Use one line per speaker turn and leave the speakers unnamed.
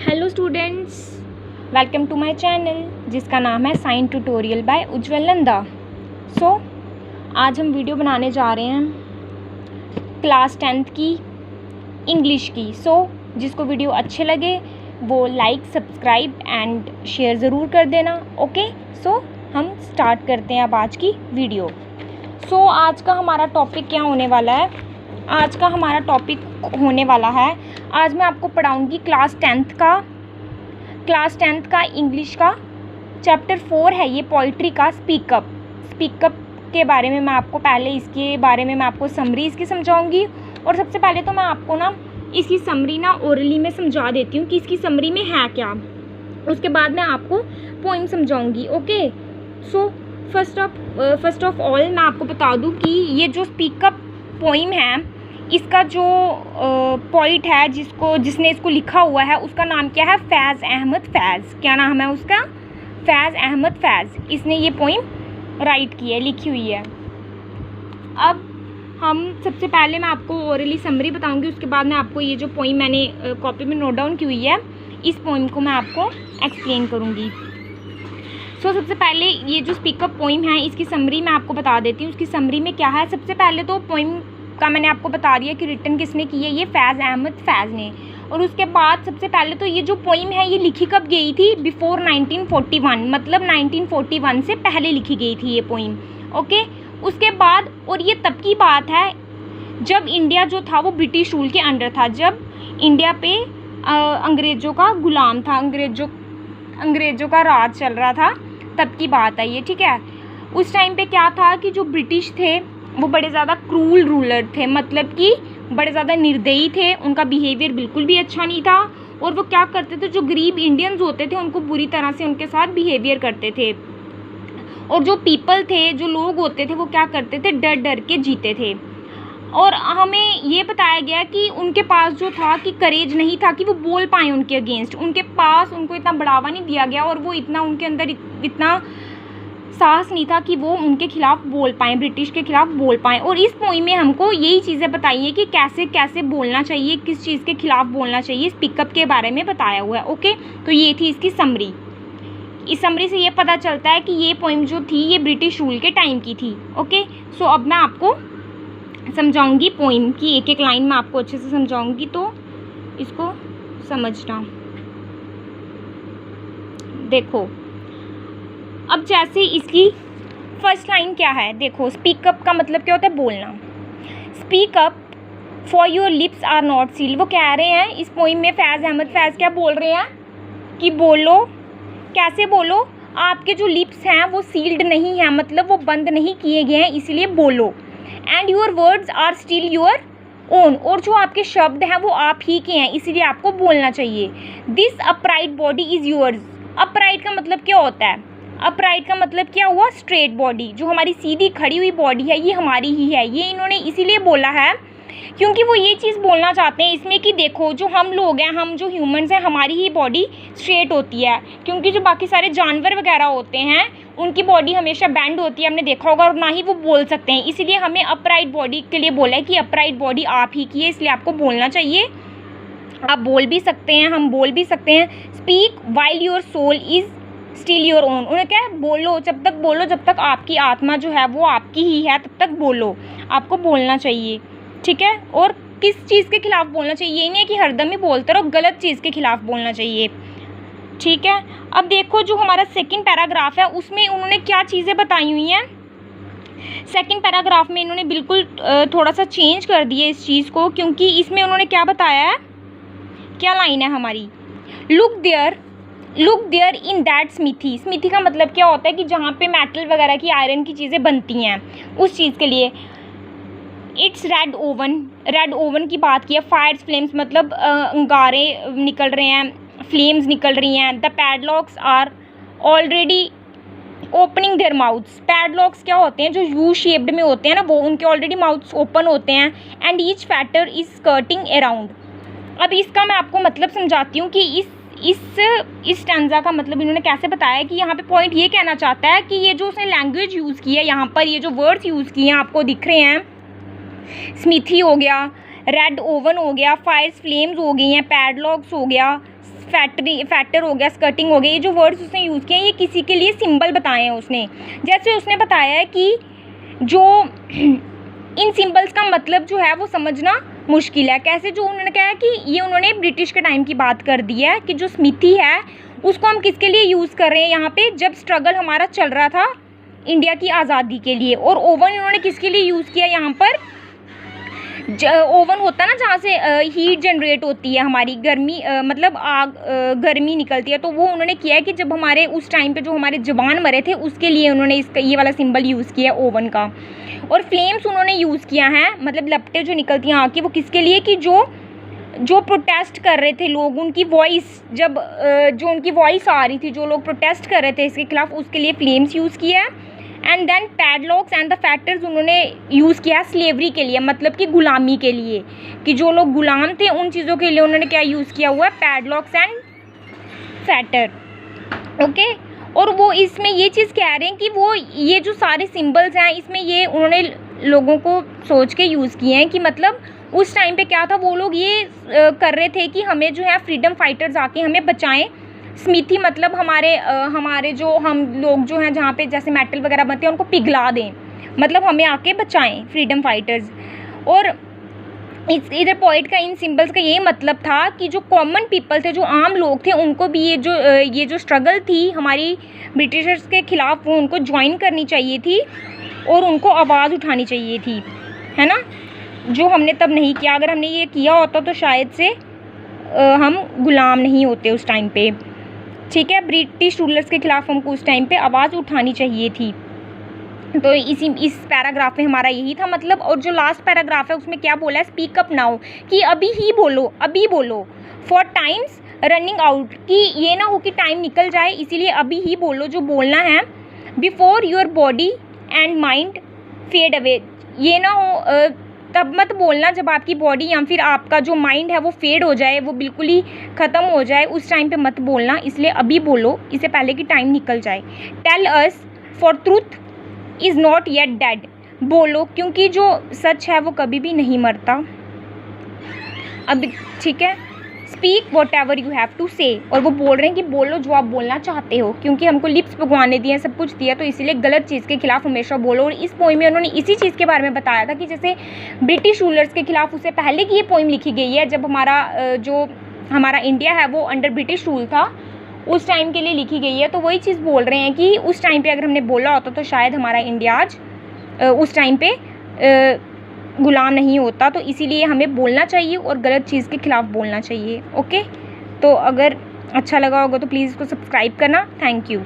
Hello students, welcome to my channel जिसका नाम है sign tutorial by Ujjwal Nanda. आज हम वीडियो बनाने जा रहे हैं क्लास 10th की इंग्लिश की। जिसको वीडियो अच्छे लगे वो लाइक, सब्सक्राइब एंड शेयर ज़रूर कर देना। ओके, हम स्टार्ट करते हैं अब आज की वीडियो। आज का हमारा टॉपिक क्या होने वाला है? आज का हमारा टॉपिक होने वाला है, आज मैं आपको पढ़ाऊंगी क्लास 10th का इंग्लिश का चैप्टर 4 है ये, पोइट्री का स्पीकअप के बारे में मैं आपको पहले इसके बारे में मैं आपको समरी इसकी समझाऊंगी। और सबसे पहले तो मैं आपको ना इसकी समरी ना ओरली में समझा देती हूँ कि इसकी समरी में है क्या, उसके बाद मैं आपको पोइम समझाऊंगी। ओके, फर्स्ट ऑफ ऑल मैं आपको बता दूँ कि ये जो स्पीकअप पोइम है, इसका जो पोइट है जिसने इसको लिखा हुआ है, उसका नाम क्या है? फैज़ अहमद फैज़। क्या नाम है उसका? फैज़ अहमद फैज़। इसने ये पोइम राइट की है, लिखी हुई है। अब हम सबसे पहले मैं आपको ओरली समरी बताऊंगी, उसके बाद मैं आपको ये जो पोइम मैंने कॉपी में नोट डाउन की हुई है, इस पोइम को मैं आपको एक्सप्लेन करूँगी। सबसे पहले ये जो स्पीकअप पोइम है, इसकी समरी मैं आपको बता देती हूँ। उसकी समरी में क्या है? सबसे पहले तो पोइम का मैंने आपको बता दिया कि रिटन किसने की है, ये फैज़ अहमद फैज़ ने। और उसके बाद सबसे पहले तो ये जो पोइम है ये लिखी कब गई थी? बिफोर 1941, मतलब 1941 से पहले लिखी गई थी ये पोइम। ओके, उसके बाद और ये तब की बात है जब इंडिया जो था वो ब्रिटिश रूल के अंडर था, जब इंडिया पे अंग्रेज़ों का गुलाम था, अंग्रेज़ों का राज चल रहा था, तब की बात है ये। ठीक है, उस टाइम पे क्या था कि जो ब्रिटिश थे वो बड़े ज़्यादा क्रूल रूलर थे, मतलब कि बड़े ज़्यादा निर्दयी थे, उनका बिहेवियर बिल्कुल भी अच्छा नहीं था। और वो क्या करते थे, जो गरीब इंडियंस होते थे उनको बुरी तरह से उनके साथ बिहेवियर करते थे। और जो पीपल थे, जो लोग होते थे, वो क्या करते थे? डर डर के जीते थे। और हमें ये बताया गया कि उनके पास जो था कि करेज नहीं था कि वो बोल पाएँ उनके अगेंस्ट, उनके पास उनको इतना बढ़ावा नहीं दिया गया और वो इतना उनके अंदर इतना साहस नहीं था कि वो उनके खिलाफ बोल पाएँ, ब्रिटिश के खिलाफ बोल पाएँ। और इस पोइम में हमको यही चीज़ें बताई हैं कि कैसे कैसे बोलना चाहिए, किस चीज़ के खिलाफ बोलना चाहिए, स्पीकअप के बारे में बताया हुआ है। ओके, तो ये थी इसकी समरी। इस समरी से ये पता चलता है कि ये पोइम जो थी ये ब्रिटिश रूल के टाइम की थी। ओके, अब मैं आपको समझाऊंगी पोइम की एक एक लाइन में आपको अच्छे से समझाऊंगी, तो इसको समझना। देखो, अब जैसे इसकी फर्स्ट लाइन क्या है, देखो, स्पीकअप का मतलब क्या होता है? बोलना। Speak up for your lips are not sealed. वो कह रहे हैं इस पोइम में फैज़ अहमद फैज़ क्या बोल रहे हैं कि बोलो। कैसे बोलो? आपके जो लिप्स हैं वो सील्ड नहीं हैं, मतलब वो बंद नहीं किए गए हैं, इसीलिए बोलो। And your words are still your own. और जो आपके शब्द हैं वो आप ही के हैं, इसीलिए आपको बोलना चाहिए। This upright body is yours. Upright का मतलब क्या होता है? अपराइट का मतलब क्या हुआ? Straight body. जो हमारी सीधी खड़ी हुई बॉडी है ये हमारी ही है। ये इन्होंने इसीलिए बोला है क्योंकि वो ये चीज़ बोलना चाहते हैं इसमें कि देखो, जो हम लोग हैं, हम जो ह्यूमंस हैं, हमारी ही बॉडी स्ट्रेट होती है, क्योंकि जो बाकी सारे जानवर वगैरह होते हैं उनकी बॉडी हमेशा बैंड होती है, हमने देखा होगा, और ना ही वो बोल सकते हैं। इसीलिए हमें अपराइट बॉडी के लिए बोला है कि अपराइट बॉडी आप ही की है, इसलिए आपको बोलना चाहिए। आप बोल भी सकते हैं, हम बोल भी सकते हैं। Speak while your soul is still your own. उन्हें क्या है? बोलो, जब तक बोलो जब तक आपकी आत्मा जो है वो आपकी ही है, तब तक बोलो, आपको बोलना चाहिए। ठीक है, और किस चीज़ के खिलाफ बोलना चाहिए? ये नहीं है कि हरदम ही बोलते रहो, गलत चीज़ के खिलाफ बोलना चाहिए। ठीक है, अब देखो जो हमारा सेकंड पैराग्राफ है उसमें उन्होंने क्या चीज़ें बताई हुई हैं। सेकंड पैराग्राफ में इन्होंने बिल्कुल थोड़ा सा चेंज कर दिया इस चीज़ को, क्योंकि इसमें उन्होंने क्या बताया है? क्या लाइन है हमारी? Look there in that smithy. Smithy का मतलब क्या होता है? कि जहाँ पे मेटल वगैरह की, आयरन की चीज़ें बनती हैं, उस चीज़ के लिए। इट्स रेड ओवन की बात की है। फायर्स फ्लेम्स मतलब अंगारे निकल रहे हैं, फ्लेम्स निकल रही हैं। The padlocks are already opening their mouths. Padlocks क्या होते हैं? जो यू शेप्ड में होते हैं ना, वो उनके ऑलरेडी माउथ्स ओपन होते हैं। And each factor is skirting around. अब इसका मैं आपको मतलब समझाती हूँ कि इस स्टैंजा का मतलब इन्होंने कैसे बताया कि यहाँ पे पॉइंट ये कहना चाहता है कि ये जो उसने लैंग्वेज यूज़ की है, यहाँ पर ये जो वर्ड्स यूज़ किए हैं आपको दिख रहे हैं, स्मिथी हो गया, रेड ओवन हो गया, फायर्स फ्लेम्स हो गई हैं, पैडलॉक्स हो गया, फैक्टर हो गया, स्कर्टिंग हो गया, ये जो वर्ड्स उसने यूज़ किए हैं ये किसी के लिए सिंबल बताए हैं उसने। जैसे उसने बताया है कि जो इन सिंबल्स का मतलब जो है वो समझना मुश्किल है। कैसे, जो उन्होंने कहा है कि ये उन्होंने ब्रिटिश के टाइम की बात कर दी है कि जो स्मिथी है उसको हम किसके लिए यूज़ कर रहे हैं यहाँ पे, जब स्ट्रगल हमारा चल रहा था इंडिया की आज़ादी के लिए। और ओवन इन्होंने किसके लिए यूज़ किया यहाँ पर, ओवन होता है ना जहाँ से हीट जनरेट होती है, हमारी गर्मी मतलब आग गर्मी निकलती है, तो वो उन्होंने किया है कि जब हमारे उस टाइम पे जो हमारे जवान मरे थे उसके लिए उन्होंने इसका ये वाला सिंबल यूज़ किया ओवन का। और फ्लेम्स उन्होंने यूज़ किया है, मतलब लपटें जो निकलती हैं आग की, वो किसके लिए कि जो प्रोटेस्ट कर रहे थे लोग, उनकी वॉइस जब जो उनकी वॉइस आ रही थी, जो लोग प्रोटेस्ट कर रहे थे इसके खिलाफ, उसके लिए फ्लेम्स यूज़ किया है। And then padlocks and the factors उन्होंने यूज़ किया स्लेवरी के लिए, मतलब कि गुलामी के लिए, कि जो लोग गुलाम थे उन चीज़ों के लिए उन्होंने क्या यूज़ किया हुआ है, पैडलॉक्स एंड फैक्टर। ओके, और वो इसमें ये चीज़ कह रहे हैं कि वो ये जो सारे सिंबल्स हैं इसमें ये उन्होंने लोगों को सोच के यूज़ किए हैं कि मतलब उस टाइम पे क्या था, वो लोग ये कर रहे थे कि हमें जो है फ्रीडम फाइटर्स आके हमें बचाएं। स्मिथी मतलब हमारे जो हम लोग जो हैं जहाँ पे जैसे मेटल वगैरह बनते हैं उनको पिघला दें, मतलब हमें आके बचाएं फ्रीडम फाइटर्स। और इधर पॉइंट का इन सिंबल्स का ये मतलब था कि जो कॉमन पीपल थे, जो आम लोग थे, उनको भी ये जो स्ट्रगल थी हमारी ब्रिटिशर्स के ख़िलाफ़ वो उनको ज्वाइन करनी चाहिए थी और उनको आवाज़ उठानी चाहिए थी, है ना, जो हमने तब नहीं किया। अगर हमने ये किया होता तो शायद से हम गुलाम नहीं होते उस टाइम पे। ठीक है, ब्रिटिश रूलर्स के ख़िलाफ़ हमको उस टाइम पे आवाज़ उठानी चाहिए थी। तो इस पैराग्राफ में हमारा यही था मतलब। और जो लास्ट पैराग्राफ है उसमें क्या बोला है, स्पीक अप नाउ, कि अभी ही बोलो, अभी बोलो। फॉर टाइम्स रनिंग आउट, कि ये ना हो कि टाइम निकल जाए, इसीलिए अभी ही बोलो जो बोलना है। Before your body and mind fade away, ये ना हो तब मत बोलना जब आपकी बॉडी या फिर आपका जो माइंड है वो फेड हो जाए, वो बिल्कुल ही ख़त्म हो जाए, उस टाइम पे मत बोलना, इसलिए अभी बोलो, इससे पहले कि टाइम निकल जाए। Tell us for truth is not yet dead, बोलो क्योंकि जो सच है वो कभी भी नहीं मरता। अब ठीक है, speak whatever you have to say, और वो बोल रहे हैं कि बोलो जो आप बोलना चाहते हो, क्योंकि हमको लिप्स भगवान ने दिए, सब कुछ दिया, तो इसीलिए गलत चीज़ के खिलाफ हमेशा बोलो। और इस पोइम में उन्होंने इसी चीज़ के बारे में बताया था कि जैसे ब्रिटिश रूलर्स के खिलाफ उससे पहले की ये पोइम लिखी गई है, जब हमारा इंडिया है वो अंडर ब्रिटिश रूल था, उस टाइम के लिए लिखी गई है। तो वही चीज़ बोल रहे हैं कि उस टाइम पर अगर हमने बोला होता तो शायद हमारा इंडिया आज उस टाइम पर गुलाम नहीं होता। तो इसीलिए हमें बोलना चाहिए और गलत चीज़ के खिलाफ बोलना चाहिए। ओके, तो अगर अच्छा लगा होगा तो प्लीज़ इसको सब्सक्राइब करना। Thank you.